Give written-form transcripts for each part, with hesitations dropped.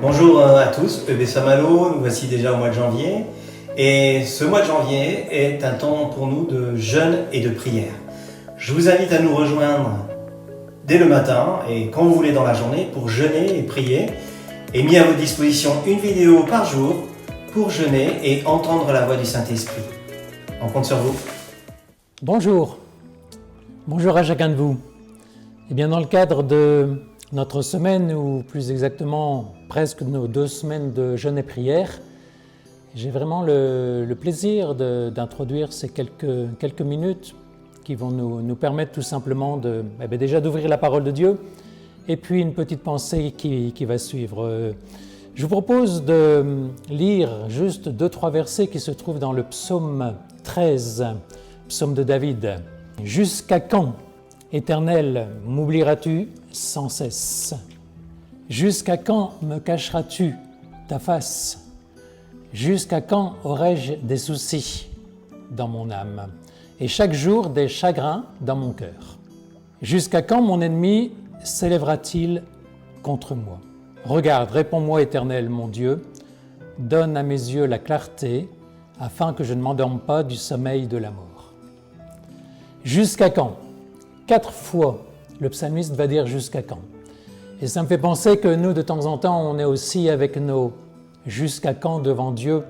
Bonjour à tous, EB Saint-Malo, nous voici déjà au mois de janvier. Et ce mois de janvier est un temps pour nous de jeûne et de prière. Je vous invite à nous rejoindre dès le matin et quand vous voulez dans la journée pour jeûner et prier. Et mis à votre disposition une vidéo par jour pour jeûner et entendre la voix du Saint-Esprit. On compte sur vous. Bonjour à chacun de vous. Et bien dans le cadre de notre semaine, ou plus exactement presque nos 2 semaines de jeûne et prière, j'ai vraiment le plaisir d'introduire ces quelques minutes qui vont nous permettre tout simplement déjà d'ouvrir la parole de Dieu et puis une petite pensée qui va suivre. Je vous propose de lire juste 2-3 versets qui se trouvent dans le psaume 13, psaume de David. « Jusqu'à quand, Éternel, m'oublieras-tu sans cesse? Jusqu'à quand me cacheras-tu ta face? Jusqu'à quand aurai-je des soucis dans mon âme et chaque jour des chagrins dans mon cœur? Jusqu'à quand mon ennemi s'élèvera-t-il contre moi? Regarde, réponds-moi, Éternel, mon Dieu, donne à mes yeux la clarté afin que je ne m'endorme pas du sommeil de la mort. » Jusqu'à quand? 4 fois, le psalmiste va dire jusqu'à quand. Et ça me fait penser que nous, de temps en temps, on est aussi avec nos jusqu'à quand devant Dieu.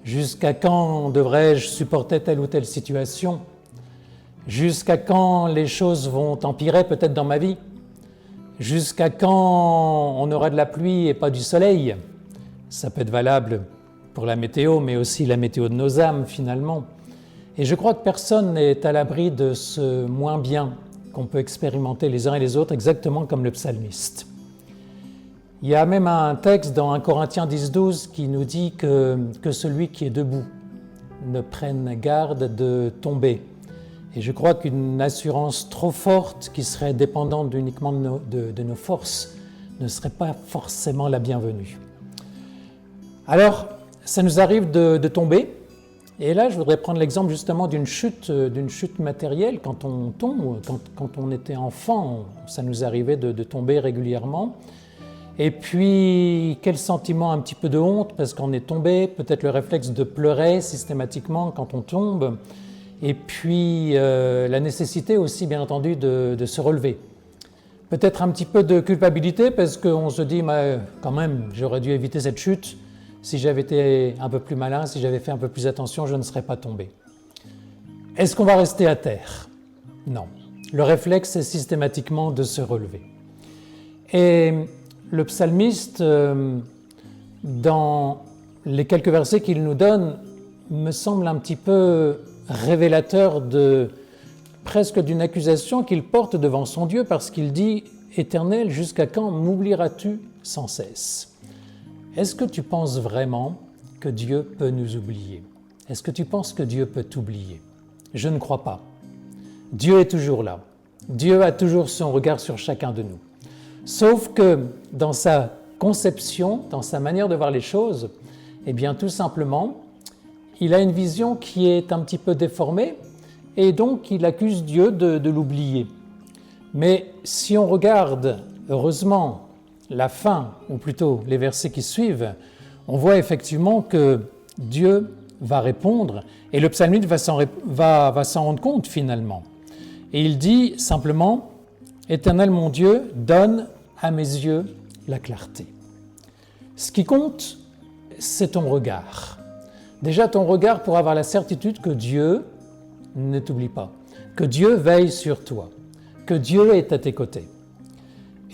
Jusqu'à quand devrais-je supporter telle ou telle situation? Jusqu'à quand les choses vont empirer peut-être dans ma vie? Jusqu'à quand on aura de la pluie et pas du soleil? Ça peut être valable pour la météo, mais aussi la météo de nos âmes finalement. Et je crois que personne n'est à l'abri de ce moins bien qu'on peut expérimenter les uns et les autres, exactement comme le psalmiste. Il y a même un texte dans 1 Corinthiens 10-12 qui nous dit que celui qui est debout ne prenne garde de tomber. Et je crois qu'une assurance trop forte qui serait dépendante uniquement de nos forces ne serait pas forcément la bienvenue. Alors, ça nous arrive de tomber. Et là, je voudrais prendre l'exemple justement d'une chute matérielle. Quand on tombe, quand on était enfant, ça nous arrivait de tomber régulièrement. Et puis, quel sentiment, un petit peu de honte parce qu'on est tombé, peut-être le réflexe de pleurer systématiquement quand on tombe. Et puis, la nécessité aussi, bien entendu, de se relever. Peut-être un petit peu de culpabilité parce qu'on se dit, quand même, j'aurais dû éviter cette chute. Si j'avais été un peu plus malin, si j'avais fait un peu plus attention, je ne serais pas tombé. Est-ce qu'on va rester à terre? Non. Le réflexe est systématiquement de se relever. Et le psalmiste, dans les quelques versets qu'il nous donne, me semble un petit peu révélateur presque d'une accusation qu'il porte devant son Dieu parce qu'il dit « Éternel, jusqu'à quand m'oublieras-tu sans cesse ?» Est-ce que tu penses vraiment que Dieu peut nous oublier? Est-ce que tu penses que Dieu peut t'oublier? Je ne crois pas. Dieu est toujours là. Dieu a toujours son regard sur chacun de nous. Sauf que dans sa conception, dans sa manière de voir les choses, eh bien tout simplement, il a une vision qui est un petit peu déformée et donc il accuse Dieu de l'oublier. Mais si on regarde, heureusement, la fin, ou plutôt les versets qui suivent, on voit effectivement que Dieu va répondre et le psalmiste va s'en rendre compte finalement. Et il dit simplement « Éternel mon Dieu, donne à mes yeux la clarté ». Ce qui compte, c'est ton regard. Déjà ton regard pour avoir la certitude que Dieu ne t'oublie pas, que Dieu veille sur toi, que Dieu est à tes côtés.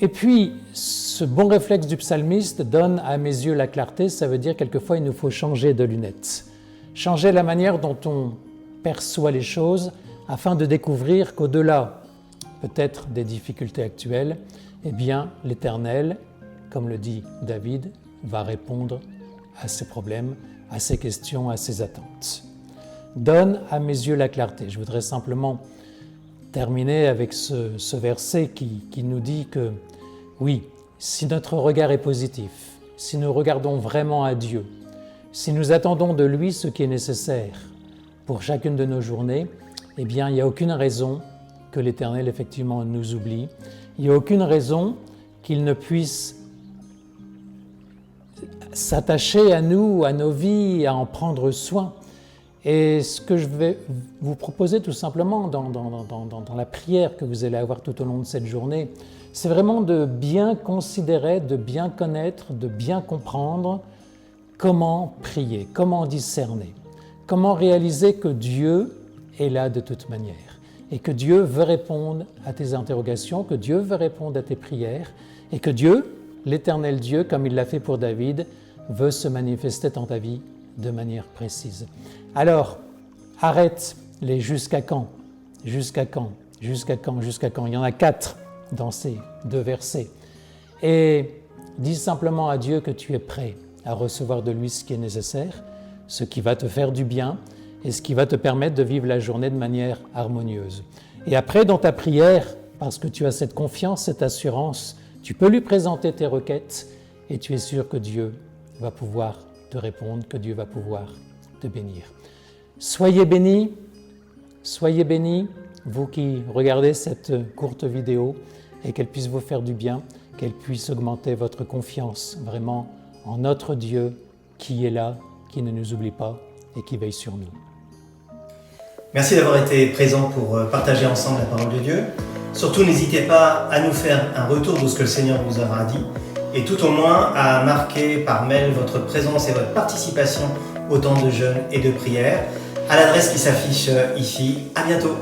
Et puis, ce bon réflexe du psalmiste donne à mes yeux la clarté, ça veut dire quelquefois il nous faut changer de lunettes, changer la manière dont on perçoit les choses afin de découvrir qu'au-delà peut-être des difficultés actuelles, eh bien l'Éternel, comme le dit David, va répondre à ces problèmes, à ces questions, à ces attentes. Donne à mes yeux la clarté. Je voudrais simplement terminer avec ce verset qui nous dit que oui, si notre regard est positif, si nous regardons vraiment à Dieu, si nous attendons de lui ce qui est nécessaire pour chacune de nos journées, eh bien, il n'y a aucune raison que l'Éternel, effectivement, nous oublie. Il n'y a aucune raison qu'il ne puisse s'attacher à nous, à nos vies, à en prendre soin. Et ce que je vais vous proposer tout simplement dans la prière que vous allez avoir tout au long de cette journée, c'est vraiment de bien considérer, de bien connaître, de bien comprendre comment prier, comment discerner, comment réaliser que Dieu est là de toute manière et que Dieu veut répondre à tes interrogations, que Dieu veut répondre à tes prières et que Dieu, l'Éternel Dieu, comme il l'a fait pour David, veut se manifester dans ta vie de manière précise. Alors, arrête les jusqu'à quand, jusqu'à quand, jusqu'à quand, jusqu'à quand. Il y en a 4 dans ces 2 versets. Et dis simplement à Dieu que tu es prêt à recevoir de lui ce qui est nécessaire, ce qui va te faire du bien et ce qui va te permettre de vivre la journée de manière harmonieuse. Et après, dans ta prière, parce que tu as cette confiance, cette assurance, tu peux lui présenter tes requêtes et tu es sûr que Dieu va pouvoir te répondre, que Dieu va pouvoir te bénir. Soyez bénis, vous qui regardez cette courte vidéo, et qu'elle puisse vous faire du bien, qu'elle puisse augmenter votre confiance vraiment en notre Dieu qui est là, qui ne nous oublie pas et qui veille sur nous. Merci d'avoir été présent pour partager ensemble la parole de Dieu. Surtout, n'hésitez pas à nous faire un retour de ce que le Seigneur vous aura dit et tout au moins à marquer par mail votre présence et votre participation au temps de jeûne et de prière à l'adresse qui s'affiche ici. À bientôt.